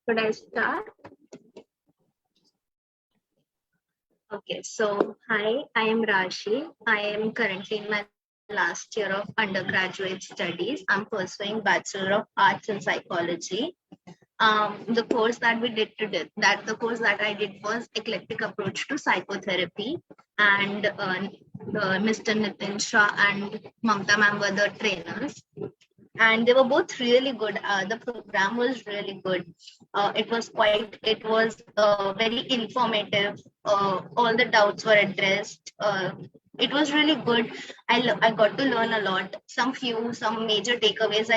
Could I start? Okay, so hi, I am Rashi. I am currently in my last year of undergraduate studies. I'm pursuing Bachelor of Arts in Psychology. The course that we did today, the course that I did was Eclectic Approach to Psychotherapy, and Mr. Nitin Shah and Mamta ma'am were the trainers, and they were both really good. The program was really good. It was very informative. All the doubts were addressed. It was really good. I got to learn a lot. Some major takeaways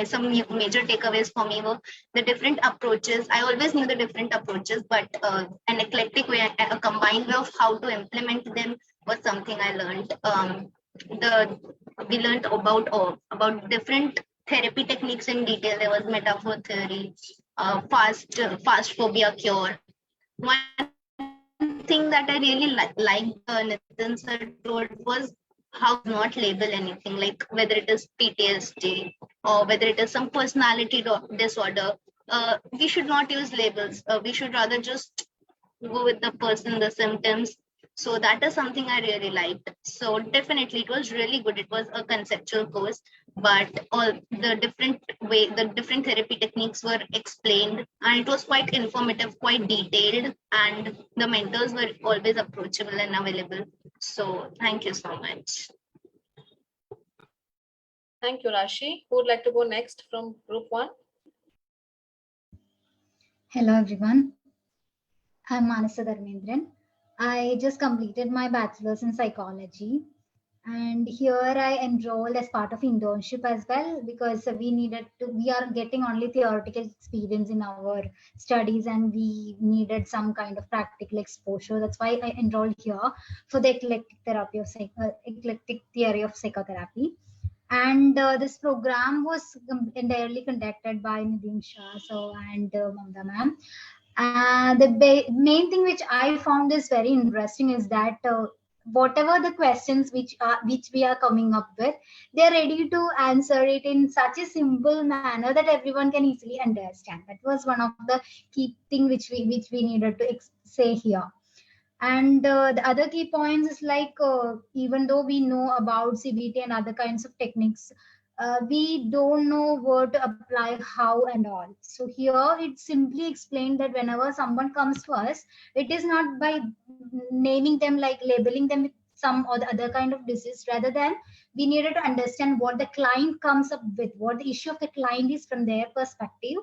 some major takeaways for me were the different approaches. I always knew the different approaches, but an eclectic way, a combined way of how to implement them was something I learned. The We learned about different therapy techniques in detail. There was metaphor theory, fast phobia cure. One thing that I really liked Nitin sir told was how not label anything, like whether it is PTSD or whether it is some personality disorder. We should not use labels. We should rather just go with the person, the symptoms. So that is something I really liked. So definitely it was really good. It was a conceptual course, but all the different therapy techniques were explained, and it was quite informative, quite detailed, and the mentors were always approachable and available. So thank you so much. Thank you, Rashi. Who would like to go next from group 1? Hello, everyone. I'm Manasa Dharmendran. I just completed my bachelor's in psychology, and here I enrolled as part of internship as well, because we are getting only theoretical experience in our studies, and we needed some kind of practical exposure. That's why I enrolled here for the eclectic theory of psychotherapy. And this program was entirely conducted by Nitin Shah and Mamta ma'am. The main thing which I found is very interesting is that whatever the questions which we are coming up with, they are ready to answer it in such a simple manner that everyone can easily understand. That was one of the key thing which we needed to say here. And the other key points is like, even though we know about CBT and other kinds of techniques, we don't know where to apply, how and all. So here it simply explained that whenever someone comes to us, it is not by naming them, like labeling them with some or the other kind of disease. Rather than we needed to understand what the client comes up with, what the issue of the client is from their perspective,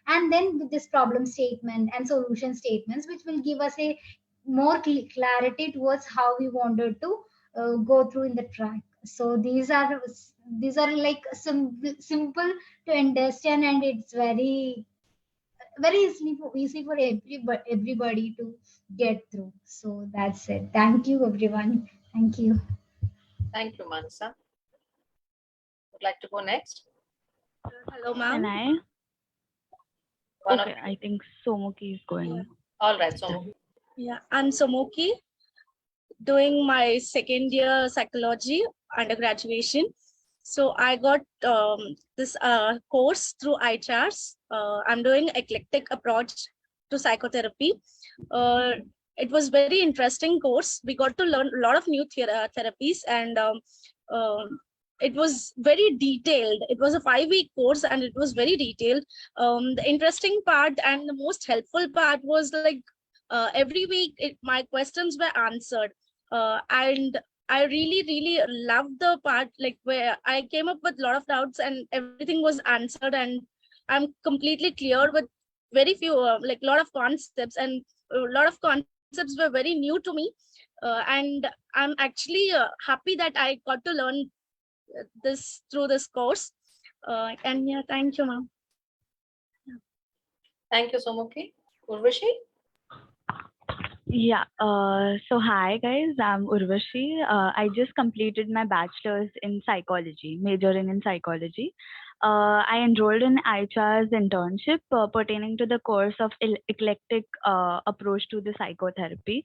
and then with this problem statement and solution statements, which will give us a more clarity towards how we wanted to go through in the track. So these are like simple to understand, and it's very easy for everybody to get through. So that's it. Thank you, everyone. Thank you. Thank you, Manasa. Would like to go next? Hello, ma'am. Can I? Okay, I think Somuki is going. Yeah. All right, Somuki. Yeah, I'm Somuki, doing my second year psychology undergraduation. So I got this course through ICHARS. I'm doing Eclectic Approach to Psychotherapy. It was very interesting course. We got to learn a lot of new therapies, and it was very detailed. It was a 5-week course, and it was very detailed. The interesting part and the most helpful part was like, every week my questions were answered, and I really loved the part like where I came up with a lot of doubts and everything was answered, and I'm completely clear with very few like a lot of concepts, and a lot of concepts were very new to me, and I'm actually happy that I got to learn this through this course, and yeah, thank you, ma'am. Thank you, Somuki. Urvashi? Yeah, so hi guys, I'm Urvashi. I just completed my bachelor's in psychology, majoring in psychology. I enrolled in ICHARS internship pertaining to the course of eclectic approach to the psychotherapy.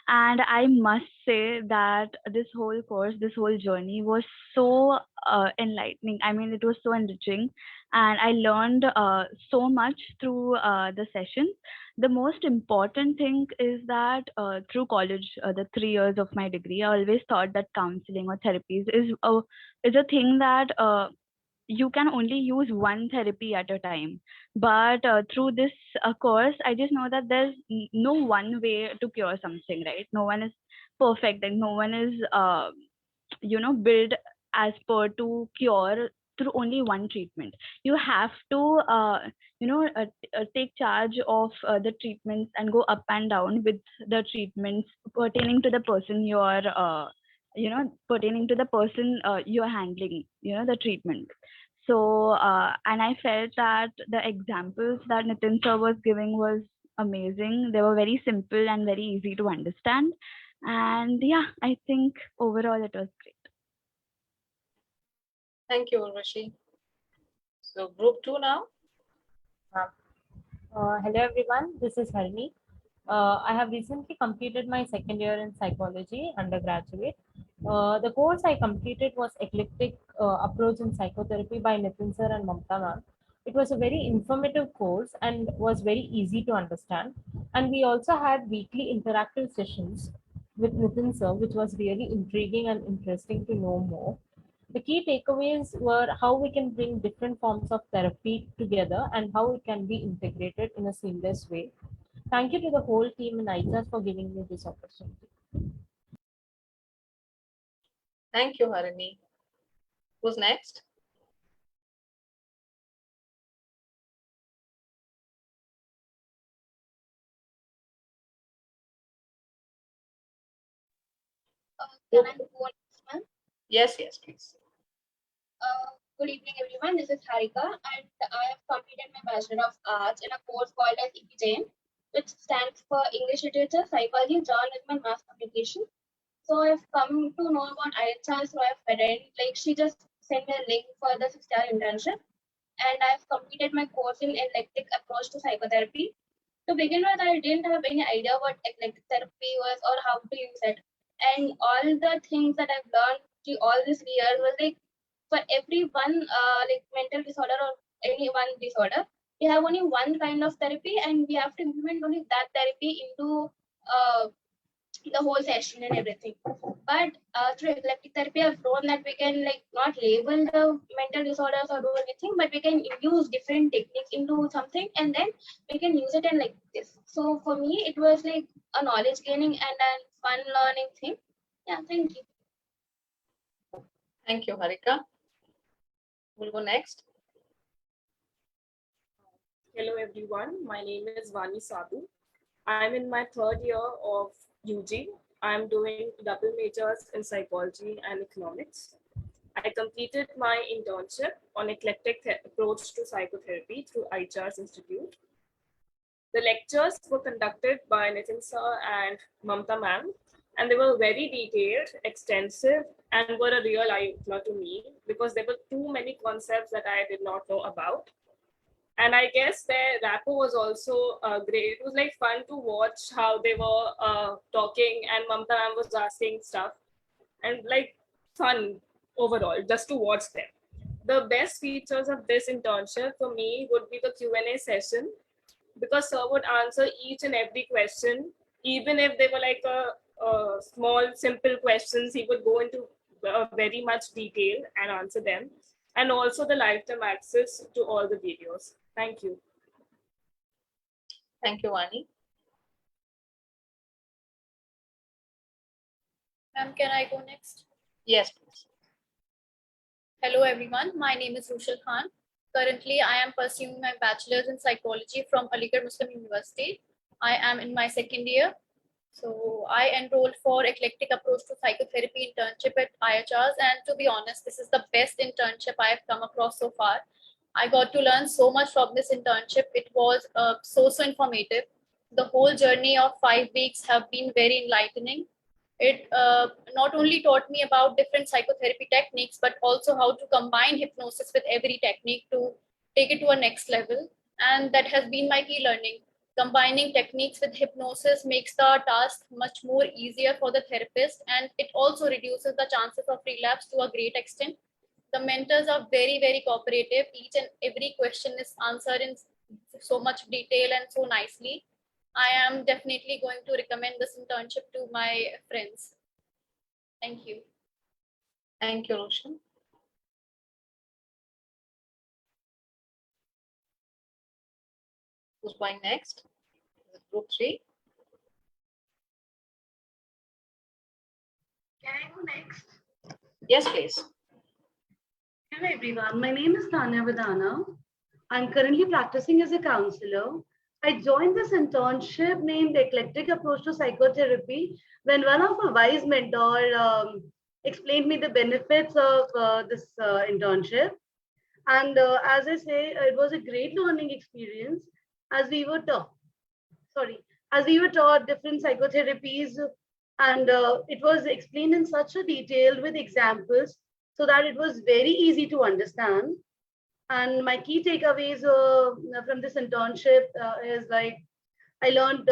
And I must say that this whole course, this whole journey was so enlightening. I mean, it was so enriching, and I learned so much through the sessions. The most important thing is that through college, the 3 years of my degree, I always thought that counseling or therapies is a thing that you can only use one therapy at a time. But through this course, I just know that there's no one way to cure something, right? No one is perfect, and no one is built as per to cure through only one treatment. You have to take charge of the treatments and go up and down with the treatments pertaining to the person pertaining to the person you're handling, the treatment. So, and I felt that the examples that Nitin sir was giving was amazing. They were very simple and very easy to understand. And yeah, I think overall it was great. Thank you, Urvashi. So group 2 now. Hello everyone, this is Harini. I have recently completed my second year in psychology undergraduate. The course I completed was Eclectic Approach in Psychotherapy by Nitin sir and Mamta ma'am. It was a very informative course and was very easy to understand. And we also had weekly interactive sessions with Nitin sir, which was really intriguing and interesting to know more. The key takeaways were how we can bring different forms of therapy together and how it can be integrated in a seamless way. Thank you to the whole team in ICHARS for giving me this opportunity. Thank you, Harini. Who's next? Can I go on this one? Yes, please. Good evening, everyone. This is Harika, and I have completed my Bachelor of Arts in a course called as ICHARS, which stands for English Literature, Psychology, Journalism, and Mass Communication. So I've come to know about ICHARS through a friend. Like, she just sent me a link for the 6-year internship, and I've completed my course in Eclectic Approach to Psychotherapy. To begin with, I didn't have any idea what eclectic therapy was or how to use it. And all the things that I've learned through all these years was like, for every one like mental disorder or any one disorder, we have only one kind of therapy, and we have to implement only that therapy into the whole session and everything. But through eclectic therapy, I've known that we can like not label the mental disorders or do anything, but we can use different techniques into something, and then we can use it in like this. So for me, it was like a knowledge gaining and a fun learning thing. Yeah, thank you. Thank you, Harika. We'll go next. Hello everyone, my name is Vani Sadhu. I'm in my third year of UG. I'm doing double majors in psychology and economics. I completed my internship on eclectic approach to psychotherapy through ICHARS Institute. The lectures were conducted by Nitin sir and Mamta ma'am, and they were very detailed, extensive, and were a real eye-opener to me because there were too many concepts that I did not know about. And I guess their rapport was also great. It was like fun to watch how they were talking, and Mamta ma'am was asking stuff, and like fun overall just to watch them. The best features of this internship for me would be the Q&A session, because sir would answer each and every question, even if they were like a small, simple questions, he would go into very much detail and answer them. And also the lifetime access to all the videos. Thank you. Thank you, Vani. Ma'am, can I go next? Yes, please. Hello, everyone. My name is Rushal Khan. Currently, I am pursuing my bachelor's in psychology from Aligarh Muslim University. I am in my second year. So I enrolled for Eclectic Approach to Psychotherapy internship at ICHARS. And to be honest, this is the best internship I have come across so far. I got to learn so much from this internship. It was so informative. The whole journey of 5 weeks have been very enlightening. It not only taught me about different psychotherapy techniques, but also how to combine hypnosis with every technique to take it to a next level. And that has been my key learning. Combining techniques with hypnosis makes the task much more easier for the therapist, and it also reduces the chances of relapse to a great extent. The mentors are very, very cooperative. Each and every question is answered in so much detail and so nicely. I am definitely going to recommend this internship to my friends. Thank you. Thank you, Roshan. Who's going next? Group 3. Can I go next? Yes, please. Hello everyone, my name is Tanya Vidana. I'm currently practicing as a counselor. I joined this internship named Eclectic Approach to Psychotherapy when one of a wise mentor explained me the benefits of this internship. And as I say, it was a great learning experience as we were taught. As we were taught different psychotherapies, and it was explained in such a detail with examples so that it was very easy to understand. And my key takeaways from this internship is like I learned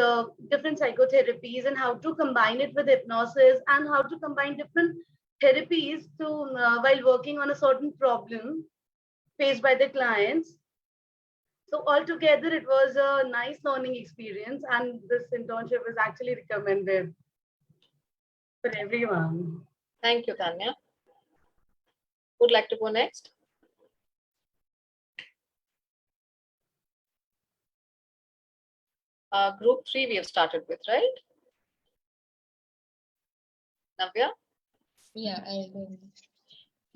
different psychotherapies and how to combine it with hypnosis and how to combine different therapies to while working on a certain problem faced by the clients. So altogether, it was a nice learning experience, and this internship is actually recommended for everyone. Thank you, Tanya. Would like to go next? Group 3 we have started with, right? Navya? Yeah, I'll go next.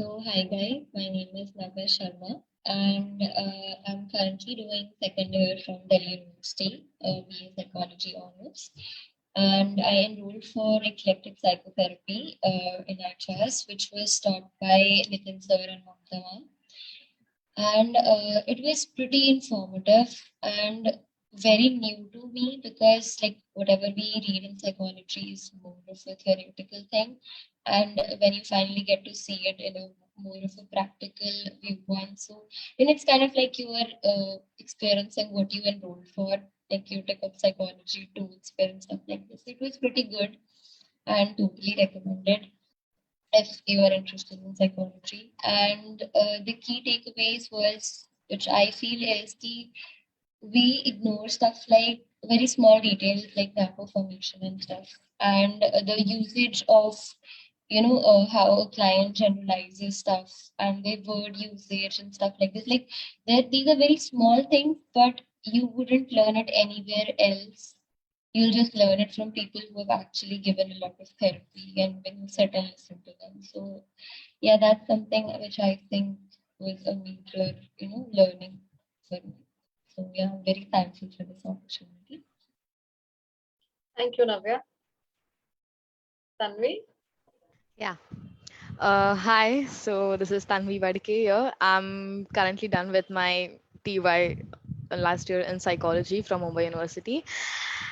So, hi guys, my name is Navya Sharma, and I'm currently doing second year from Delhi University, BA Psychology Honors. And I enrolled for Eclectic Psychotherapy in ICHARS, which was taught by Nitin sir and Mamta ma'am. And it was pretty informative and very new to me because like whatever we read in psychology is more of a theoretical thing, and when you finally get to see it in a more of a practical viewpoint, so then it's kind of like you are experiencing what you enrolled for, like you took up psychology to experience stuff like this. It was pretty good and totally recommended if you are interested in psychology. And the key takeaways was, which I feel is we ignore stuff like very small details like gap formation and stuff, and the usage of how a client generalizes stuff and their word usage and stuff like this. Like these are very small things, but you wouldn't learn it anywhere else. You'll just learn it from people who have actually given a lot of therapy and when you sit and listen to them. So yeah, that's something which I think was a major, learning for me. So yeah, I'm very thankful for this opportunity. Thank you, Navya. Tanvi? Yeah. Hi, so this is Tanvi Vadike here. I'm currently done with my TY last year in psychology from Mumbai University.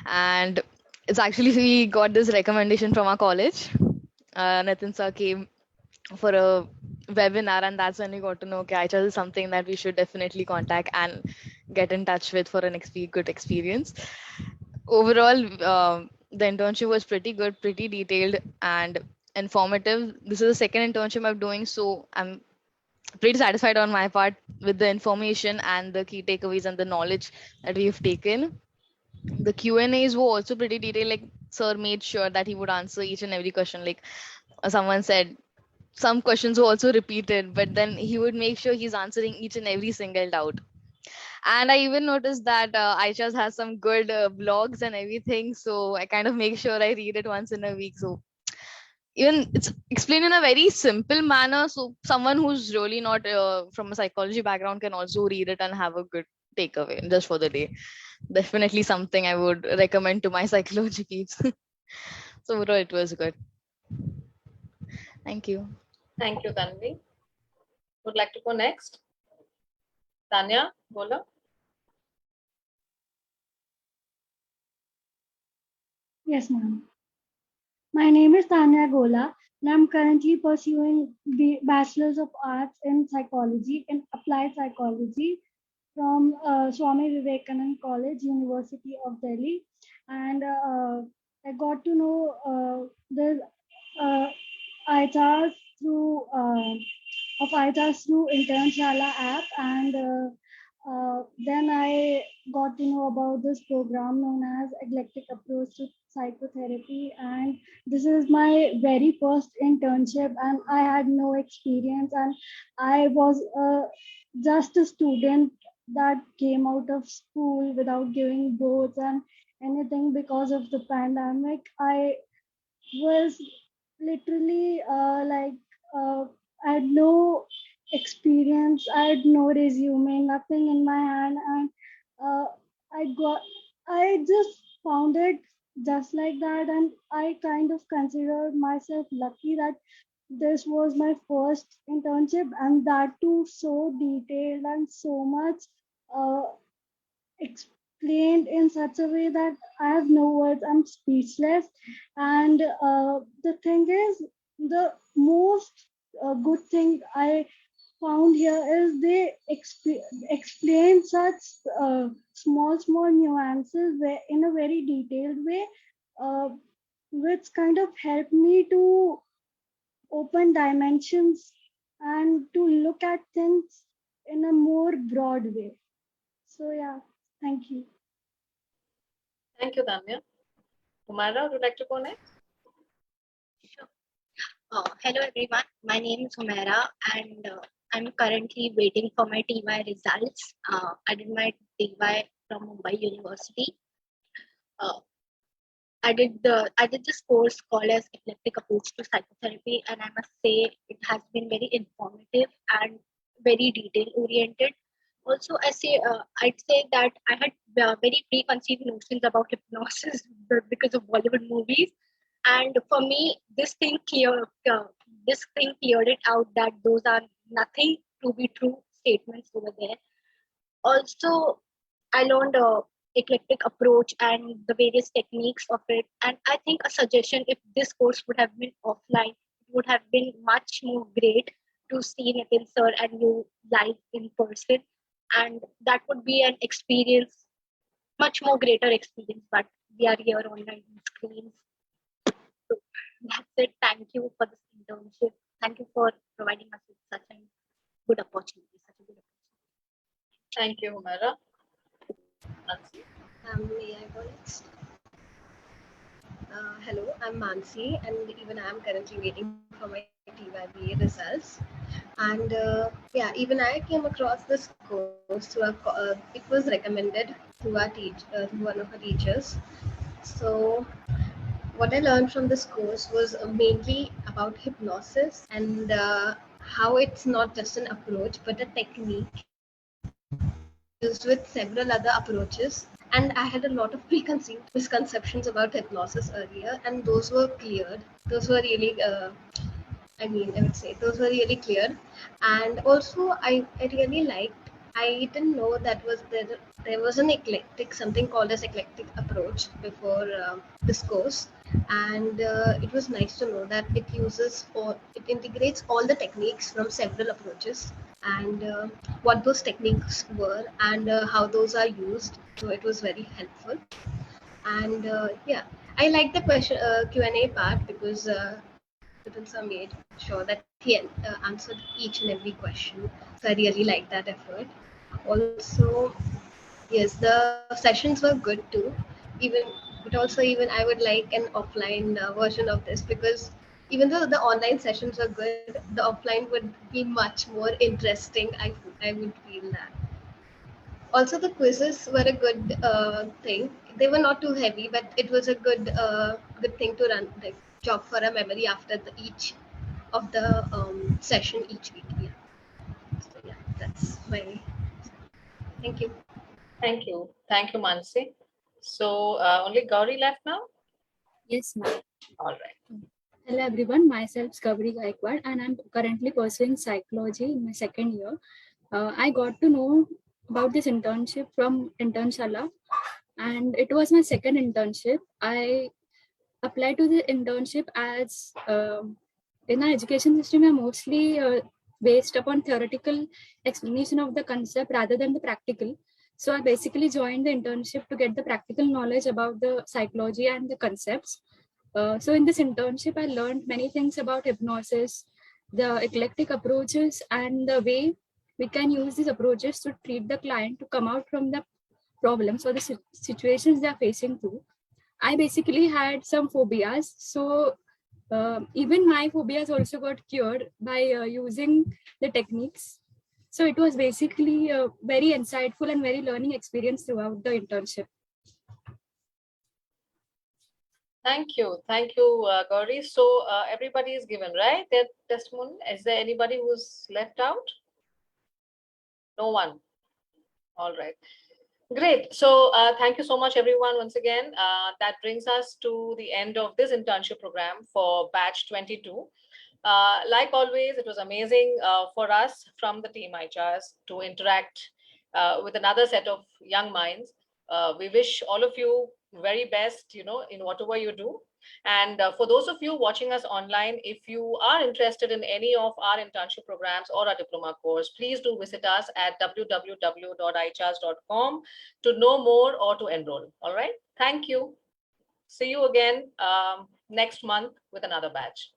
And it's actually, we got this recommendation from our college. Nitin sir came for a webinar, and that's when we got to know, okay, ICHARS is something that we should definitely contact and get in touch with for an good experience. Overall, the internship was pretty good, pretty detailed and informative. This is the second internship I'm doing, so I'm pretty satisfied on my part with the information and the key takeaways and the knowledge that we've taken. The Q&As were also pretty detailed. Like sir made sure that he would answer each and every question. Like someone said, some questions were also repeated, but then he would make sure he's answering each and every single doubt. And I even noticed that ICHARS has some good blogs and everything, so I kind of make sure I read it once in a week. So even it's explained in a very simple manner, so someone who's really not from a psychology background can also read it and have a good takeaway just for the day. Definitely something I would recommend to my psychology peeps. So overall, it was good. Thank you. Thank you, Tanvi. Would like to go next? Tanya, Bola. Yes, ma'am. My name is Tanya Gola, and I'm currently pursuing the Bachelor's of Arts in Psychology and Applied Psychology from Swami Vivekanand College, University of Delhi, and I got to know the uh, ICHARS through Internshala app, and then I got to know about this program known as Eclectic Approach to Psychotherapy, and this is my very first internship, and I had no experience, and I was just a student that came out of school without giving boards and anything because of the pandemic. I was literally I had no experience, I had no resume, nothing in my hand, and uh, I just found it just like that, and I kind of considered myself lucky that this was my first internship, and that too so detailed and so much uh, explained in such a way that I have no words. I'm speechless. And the thing is, the most good thing I found here is they explain such small nuances in a very detailed way, uh, which kind of helped me to open dimensions and to look at things in a more broad way. So yeah, thank you. Thank you, Danya. Humaira, would you like to go next? Sure. Hello everyone, my name is Humaira, and I'm currently waiting for my TY results. I did my TY from Mumbai University. I did this course called as Eclectic Approach to Psychotherapy, and I must say it has been very informative and very detail oriented. Also, I'd say that I had very preconceived notions about hypnosis because of Bollywood movies, and for me, this thing cleared it out that those are nothing to be true statements over there. Also, I learned eclectic approach and the various techniques of it. And I think a suggestion, if this course would have been offline, it would have been much more great to see Nitin sir and you live in person. And that would be an experience, much more greater experience. But we are here online on screens. So that's it. Thank you for this internship. Thank you for providing us with such a good opportunity. Thank you, Humaira. May I go next? Hello, I'm Mansi, and even I'm currently waiting for my TYBA results. And yeah, even I came across this course it was recommended through through one of our teachers. So what I learned from this course was mainly about hypnosis and how it's not just an approach but a technique used with several other approaches. And I had a lot of preconceived misconceptions about hypnosis earlier, and those were cleared. Those were really, I would say those were really clear. And also, I really liked. I didn't know that there was an eclectic, something called as eclectic approach before this course, and it was nice to know that it integrates all the techniques from several approaches, and what those techniques were, and how those are used. So it was very helpful. And yeah, I like the question Q&A part because Nitin sir made sure that he answered each and every question. So I really like that effort. Also, yes, the sessions were good too. Even but also even I would like an offline version of this, because even though the online sessions are good, the offline would be much more interesting. I would feel that. Also, the quizzes were a good thing. They were not too heavy, but it was a good thing to run, like jog for a memory after each of the session each week. Yeah. So yeah, that's my. Thank you. Thank you. Thank you, Mansi. So only Gauri left now? Yes, ma'am. All right. Hello, everyone. Myself is Gauri Gaikwad, and I'm currently pursuing psychology in my second year. I got to know about this internship from Internshala, and it was my second internship. I applied to the internship as in our education system, we are mostly based upon theoretical explanation of the concept rather than the practical. So I basically joined the internship to get the practical knowledge about the psychology and the concepts. So in this internship, I learned many things about hypnosis, the eclectic approaches, and the way we can use these approaches to treat the client to come out from the problems or the situations they are facing through. I basically had some phobias, so even my phobias also got cured by using the techniques. So it was basically a very insightful and very learning experience throughout the internship. Thank you, Gauri. So everybody is given, right, their testimony. Is there anybody who's left out? No one. All right. Great. So thank you so much, everyone, once again. That brings us to the end of this internship program for batch 22. Like always, it was amazing for us from the team ICHARS to interact with another set of young minds. We wish all of you very best, in whatever you do. And for those of you watching us online, if you are interested in any of our internship programs or our diploma course, please do visit us at www.ichars.com to know more or to enroll. All right. Thank you. See you again next month with another batch.